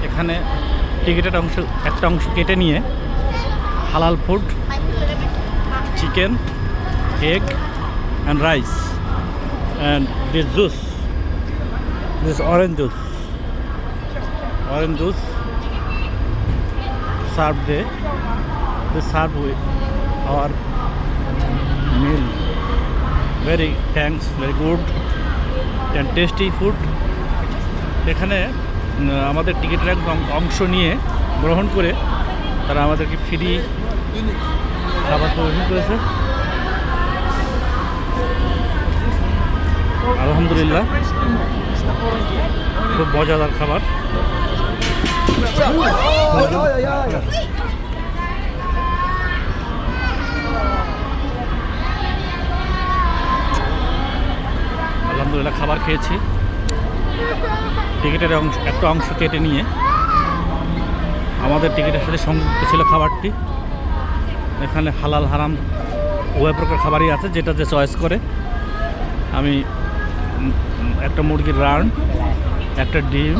এখানে টিকিটের একটা অংশ কেটে নিয়ে হালাল food, chicken, egg and rice and this juice, this orange juice served there. They serve with our meal. Very thanks, very good and tasty food. এখানে আমাদের টিকিটের এক অংশ নিয়ে গ্রহণ করে তারা আমাদেরকে ফ্রি খাবার পরিবেশন করেছে। আলহামদুলিল্লাহ, খুব মজাদার খাবার। আলহামদুলিল্লাহ খাবার খেয়েছি। টিকিটের একটা অংশ কেটে নিয়ে আমাদের টিকিটের সাথে সংযুক্ত ছিল খাবারটি। এখানে হালাল হারাম উভয় প্রকার খাবারই আছে, যেটা যে চয়েস করে। আমি একটা মুরগির রান, একটা ডিম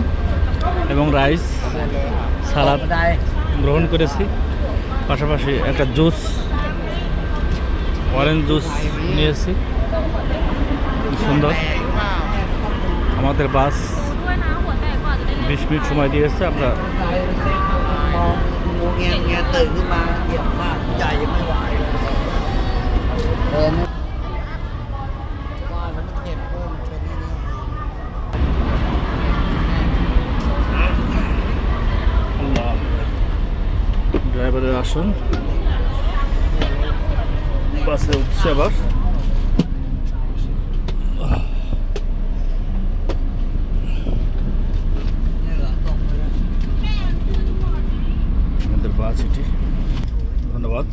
এবং রাইস, সালাদ গ্রহণ করেছি। পাশাপাশি একটা জুস, অরেঞ্জ জুস নিয়েছি। সুন্দর। আমাদের বাস 20 মিনিট সময় দিয়েছে। আমরা ড্রাইভারের আসন, বাসে উঠছে আবার। আমাদের বাস এটি। ধন্যবাদ।